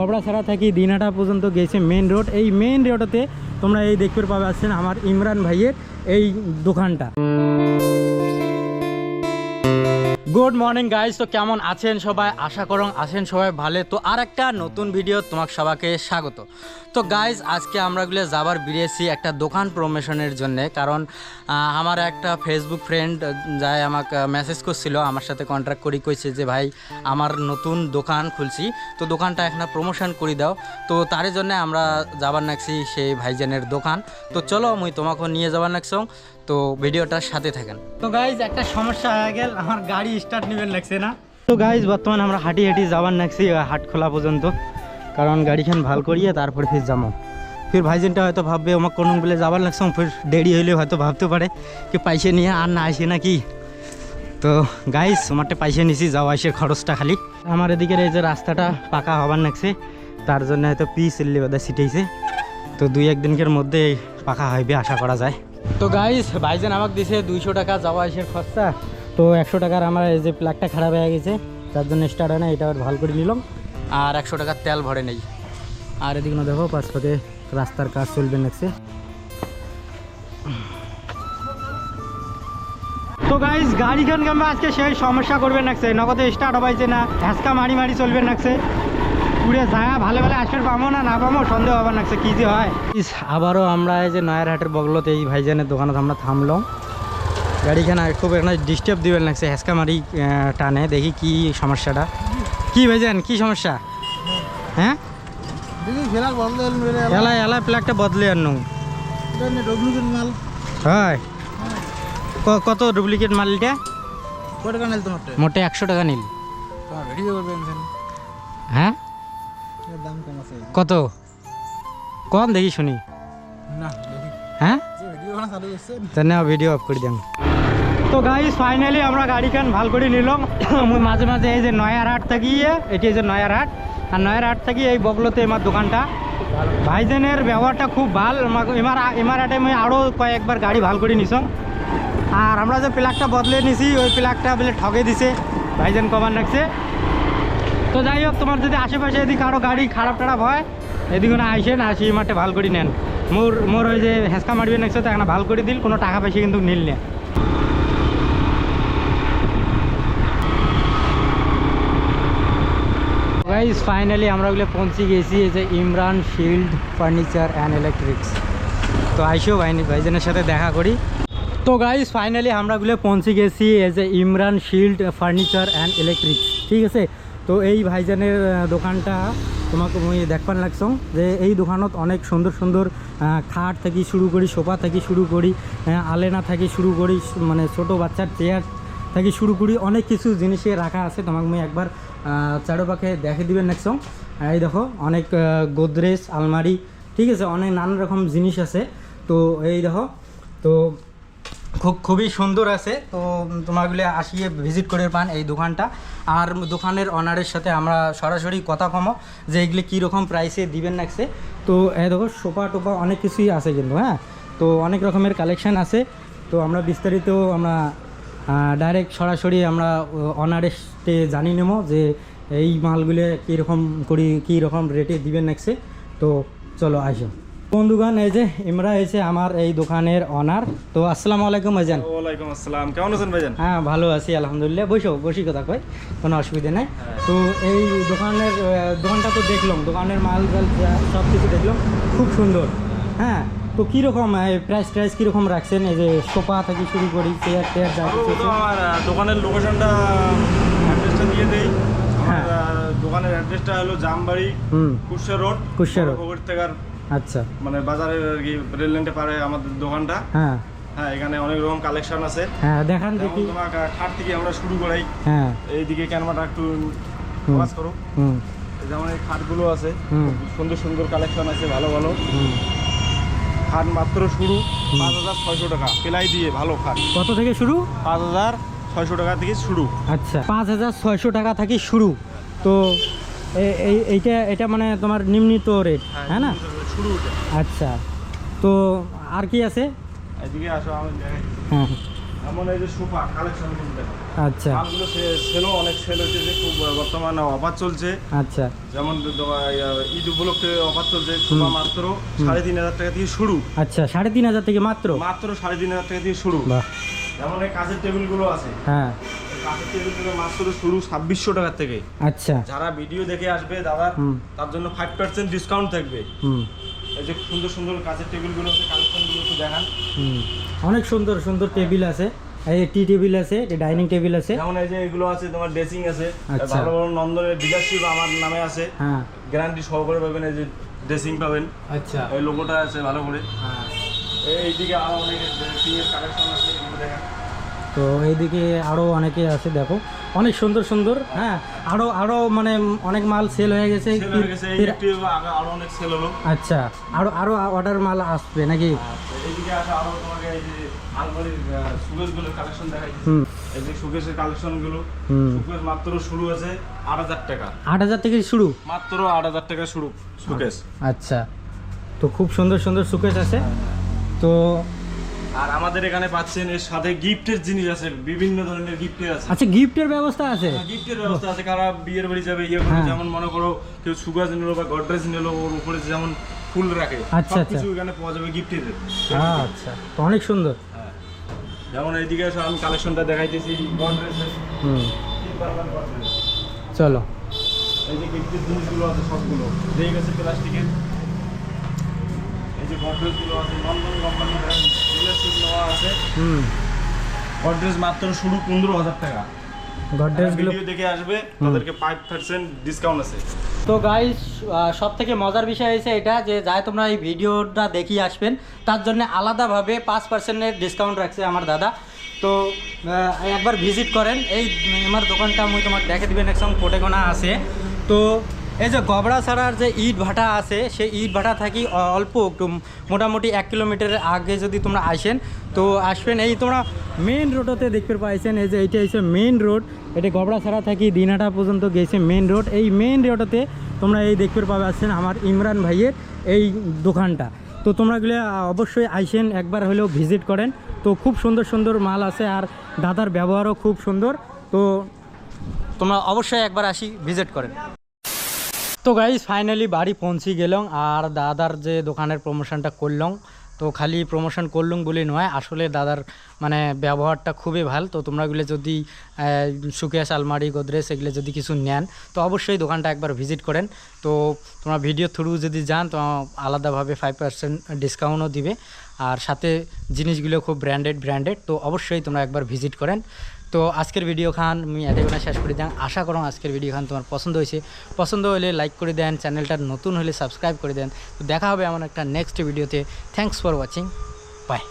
কবড়াছড়া থেকে দিনহাটা পর্যন্ত গেছে মেন রোড। এই মেন রোডতে তোমরা এই দেখতে পাবে আছেন আমার ইমরান ভাইয়ের এই দোকানটা। গুড মর্নিং গাইজ, তো কেমন আছেন সবাই? আশা করুন আছেন সবাই ভালো। তো আর একটা নতুন ভিডিও তোমাকে সবাইকে স্বাগত। তো গাইজ আজকে আমরা গুলো যাবার বেরিয়েছি একটা দোকান প্রমোশনের জন্য, কারণ আমার একটা ফেসবুক ফ্রেন্ড যাই আমাকে মেসেজ করছিল, আমার সাথে কন্ট্যাক্ট করি কইছে যে ভাই আমার নতুন দোকান খুলছি, তো দোকানটা এখন প্রমোশন করে দাও। তো তার জন্য আমরা যাবার নাকছি সেই ভাইজানের দোকান। তো চলো মুই তোমাকে নিয়ে যাবার নাকছং, তো ভিডিওটার সাথে থাকেন। তো গাইজ একটা সমস্যা হয়ে গেল, আমার গাড়ি স্টার্ট নিবেন লাগছে না। তো গাইজ বর্তমানে আমরা হাঁটি হাঁটি যাবার নাকছি হাট খোলা পর্যন্ত, কারণ গাড়িখান ভাল করিয়ে তারপরে ফির যাবো। ফির ভাইজানটা হয়তো ভাববে আমার কোনো বলে যাবার লাগছে, ফির দেরি হইলে হয়তো ভাবতে পারে কি পয়সা নিয়ে আর না আসে নাকি। তো গাইজ আমারটা পয়সা নিছি যাওয়া আসে খরচটা খালি। আমার এদিকের এই যে রাস্তাটা পাকা হবার নাকছে, তার জন্য হয়তো পিস এল্লি বাদা ছিটাইছে। তো 2-1 দিনের মধ্যে পাকা হইবে আশা করা যায়। তো গাইজ ভাইজান আমাকে দিছে 200 টাকা যাওয়া আসার খরচা। তো 100 টাকার আমার এই যে প্লাগটা খারাপ হয়ে গেছে, তার জন্য স্টার্ট হয় না, এটা ভালো করে নিলাম। আর 100 টাকার তেল ভরে নেই। আর এদিকে না দেখো পাঁচ পাকে রাস্তার কাজ চলবে নাকছে। তো গাইজ গাড়িখান আমরা আজকে সেই সমস্যা করবে নাকছে, নগদে স্টার্ট হবাইছে না, হ্যাঁচকা মারি মারি চলবে নাকছে। পুরে যায় ভালো ভালো আসবে পাবো না পাবো সন্দেহ হবার নাকছে কী যে হয়। আবারও আমরা এই যে নয়ারহাটের বগলতে এই ভাইজানের দোকানে আমরা থামলাম। গাড়িখানে খুব একটা ডিস্টার্ব দিবেন লাগছে, হ্যাঁচকা মারি টানে। দেখি কি সমস্যাটা। কি ভাইজান কি সমস্যা? হ্যাঁ এলাই এলাই প্লাগটা বদলে আনো হয়। কত ডুপ্লিকেট মাল এটা? মোটে 100 টাকা নিল। হ্যাঁ কত কম দেখি শুনি। হ্যাঁ ভিডিও অফ করে দেন। তো গাইস ফাইনালি আমরা গাড়িখান ভাল করে নিলাম। মাঝে মাঝে এই যে নয়ারহাট থাকি, এটি যে নয়ারহাট, আর নয়ারহাট থাকি এই বগলতে আমার দোকানটা। ভাইজানের ব্যবহারটা খুব ভাল। এমার হাটে আমি আরও কয়েকবার গাড়ি ভাল করে নিছ। আর আমরা যে প্লাগটা বদলে নিছি ওই প্লাগটা বলে ঠকে দিছে, ভাইজান কমান রাখছে। তো যাই হোক, তোমার যদি আশেপাশে এদিকে আরও গাড়ি খারাপ টারাপ হয় এদিকে না আইসেন, আসি মাঠে ভাল করে নেন। মোর ওই যে হেঁচকা মারবে নাকছে, তো এখন ভাল করে দিল, কোনো টাকা পয়সা কিন্তু নিল না। গাইস ফাইনালি আমরা ওগুলো পৌঁছে গেছি এই যে Imran shield furniture and electrics. তো আইসো ভাইজানের সাথে দেখা করি। তো গাইস ফাইনালি আমরা ওগুলো পৌঁছে গেছি এই যে Imran shield furniture and electrics, ঠিক আছে। তো এই ভাইজানের দোকানটা তোমাকে আমি দেখবার লাগছ যে এই দোকানত অনেক সুন্দর সুন্দর খাট থেকে শুরু করি, সোফা থেকে শুরু করি, আলেনা থেকে শুরু করি, মানে ছোটো বাচ্চার চেয়ার থেকে শুরু করি, অনেক কিছু জিনিসে রাখা আছে। তোমাকে আমি একবার চারোপাখে দেখে দিবেন নেক্সট। এই দেখো অনেক গোদরেজ আলমারি, ঠিক আছে, অনেক নানান রকম জিনিস আছে। তো এই দেখো, তো খুবই সুন্দর আছে। তো তোমাগুলো আসিয়ে ভিজিট করে পান এই দোকানটা। আর দোকানের অনারের সাথে আমরা সরাসরি কথা কমো যে এগুলি কীরকম প্রাইসে দিবেন নাকছে। তো এই দেখো সোফা টোফা অনেক কিছুই আছে কিন্তু, হ্যাঁ, তো অনেক রকমের কালেকশান আছে। তো আমরা বিস্তারিত আমরা ডাইরেক্ট সরাসরি আমরা অনারের সাথে জানিয়ে নেবো যে এই মালগুলো কীরকম করি, কীরকম রেটে দিবেন নাকছে। তো চলো আসো বন্ধুগণ, এই যে ইমরা এসে আমার এই দোকানের অনার। তো আসসালামু আলাইকুম ভাইজান। ওয়ালাইকুম আসসালাম, কেমন আছেন ভাইজান? হ্যাঁ ভালো আছি আলহামদুলিল্লাহ। বসি কথা কই, কোনো অসুবিধা নাই। তো এই দোকানটা তো দেখলাম, দোকানের মাল সব কিছু দেখলাম, খুব সুন্দর। হ্যাঁ, তো কীরকম প্রাইস কীরকম রাখছেন? এই যে সোফা থেকে শুরু করি, চেয়ার যা কিছু। আমার দোকানের লোকেশনটা অ্যাড্রেসটা দিয়ে দেই। আমার দোকানের অ্যাড্রেসটা হলো জামবাড়ি, কুশিয়া রোড। আচ্ছা, মানে বাজারের আর কি রেল লাইনটা পারে আমাদের দোকানটা। হ্যাঁ হ্যাঁ, এখানে অনেক রকম কালেকশন আছে। হ্যাঁ দেখান দেখি। তোমাকে খাট থেকে আমরা শুরু করাই। হ্যাঁ, এইদিকে ক্যামেরাটা একটু ফোকাস করো। যেমন এই খাটগুলো আছে, সুন্দর সুন্দর কালেকশন আছে, ভালো ভালো খাট। মাত্র শুরু 5600 টাকা পেলাই দিয়ে। ভালো খাট কত থেকে শুরু? 5600 টাকা থেকে শুরু। আচ্ছা, 5600 টাকা থেকে শুরু। তো এইটা মানে তোমার নিম্নিত রেট, হ্যাঁ না? শুরু। আচ্ছা, তো আর কি আছে? এদিকে আসো, আমি দেখাই। হ্যাঁ, এমন এই যে সোফা কালেকশন কিন্তু দেখো। আচ্ছা মালগুলো সেলও অনেক সেল হচ্ছে, যে খুব বর্তমানে অফার চলছে। আচ্ছা যেমন ঈদ উপলক্ষে অফার চলছে, সোফা মাত্র 3,500 টাকা থেকে শুরু। আচ্ছা 3,500 থেকে মাত্র 3,500 টাকা থেকে শুরু। বাহ। যেমন এই কাঁচের টেবিলগুলো আছে, হ্যাঁ কাঁচের টেবিলগুলো মাত্র শুরু 2,600 টাকা থেকে। আচ্ছা যারা ভিডিও দেখে আসবে দাদার, তার জন্য 5% ডিসকাউন্ট থাকবে। এই যে সুন্দর সুন্দর কাঁচের টেবিলগুলো আছে, কালেকশনগুলো একটু দেখান। অনেক সুন্দর সুন্দর টেবিল আছে, এই টি টেবিল আছে, ডাইনিং টেবিল আছে। যেমন এই যে এগুলো আছে, তোমার ড্রেসিং আছে, আচ্ছা। ভালো ভালো নন্দনের ডিলারশিপ আমার নামে আছে, হ্যাঁ গ্যারান্টি সহকারে পাবেন। এই যে ড্রেসিং পাবেন, আচ্ছা এই লোগোটা আছে ভালো করে। হ্যাঁ। এইদিকে আরো অনেক ড্রেসিং এর কালেকশন আছে, এগুলো দেখেন। তো এইদিকে আরও অনেকে আছে, দেখো অনেক সুন্দর সুন্দর। হ্যাঁ আরও আরও মানে অনেক মাল সেল হয়ে গেছে। সেল হয়ে গেছে, এই একটু আরো অনেক সেল হলো। আচ্ছা আরও আরও অর্ডার মাল আসবে নাকি? এইদিকে আসা আরো তোমাকে এই যে আলমারির সুকেসগুলোর কালেকশন দেখাইছি। এই যে সুকেসের কালেকশনগুলো, সুকেস মাত্র শুরু আছে 8,000 টাকা। 8,000 থেকে শুরু, মাত্র 8,000 টাকা শুরু সুকেস। আচ্ছা তো খুব সুন্দর সুন্দর সুকেস আছে। তো আর আমাদের এখানে পাচ্ছেন এর সাথে গিফটের জিনিস আছে, বিভিন্ন ধরনের গিফটের আছে। আচ্ছা গিফটের ব্যবস্থা আছে? গিফটের ব্যবস্থা আছে, কারা বিয়ের বাড়ি যাবে ইয়ে করে, যেমন মনে করো কেউ সুগাজ নিলো বা গডরেজ নিলো, ওর উপরে যেমন ফুল রাখে, আচ্ছা, সবকিছু এখানে পাওয়া যাবে গিফটের। আচ্ছা তো অনেক সুন্দর। যেমন এইদিকে এসে আমি কালেকশনটা দেখাইতেছি গডরেজের। চলো এই যে গিফটের জিনিসগুলো আছে সবগুলো দিয়ে গেছে প্লাস্টিকের। এই যে গডরেজগুলো আছে, নন্দন কোম্পানির ডিলারশিপ নেওয়া আছে। গডরেজ মাত্র শুরু 15,000 টাকা। গডরেজগুলো ভিডিও দেখে আসবে, তাদেরকে 5% ডিসকাউন্ট আছে। তো গাইস সব থেকে মজার বিষয় হয়েছে এটা যে যাই তোমরা এই ভিডিওটা দেখিয়ে আসবেন, তার জন্য আলাদাভাবে 5%-এর ডিসকাউন্ট রাখছে আমার দাদা। তো একবার ভিজিট করেন এই আমার দোকানটা, আমি তোমার দেখে দিবেন একসঙ্গে কোটেকোনা আছে। তো এই যে গবড়া ছাড়ার যে ইট ভাটা আছে, সেই ইট ভাটা থাকি অল্প একটু মোটামুটি 1 কিলোমিটারের আগে যদি তোমরা আসেন, তো আসবেন এই তোমরা মেন রোডতে দেখতে পাইছেন। এই যে এইটা হচ্ছে মেন রোড, এটা গবড়া ছাড়া থাকি দিনহাটা পর্যন্ত গেছে মেন রোড। এই মেন রোডতে তোমরা এই দেখতে পাবে আসছেন আমার ইমরান ভাইয়ের এই দোকানটা। তো তোমরাগুলো অবশ্যই আইসেন, একবার হলেও ভিজিট করেন। তো খুব সুন্দর সুন্দর মাল আছে, আর দাদার ব্যবহারও খুব সুন্দর। তো তোমরা অবশ্যই একবার আসি ভিজিট করেন। তো গাইস ফাইনালি বাড়ি পৌঁছে গেলাম, আর দাদার যে দোকানের প্রমোশনটা করলাম, তো খালি প্রমোশন করলাম বলে নয়, আসলে দাদার মানে ব্যবহারটা খুবই ভালো। তো তোমরাগুলো যদি সুকেস আলমারি গোদরেজ এগুলো যদি কিছু নেন, তো অবশ্যই দোকানটা একবার ভিজিট করেন। তো তোমরা ভিডিও থ্রু যদি যান তো আলাদাভাবে 5% ডিসকাউন্টও দিবে, আর সাথে জিনিসগুলো খুব ব্র্যান্ডেড। তো অবশ্যই তোমরা একবার ভিজিট করেন। তো আজকের ভিডিও খান আমি এতক্ষণে শেষ করে দেন। আশা করো আজকের ভিডিও খান তোমার পছন্দ হয়েছে। পছন্দ হলে লাইক করে দেন, চ্যানেলটা নতুন হলে সাবস্ক্রাইব করে দেন। তো দেখা হবে এমন একটা নেক্সট ভিডিওতে। Thanks for watching, by.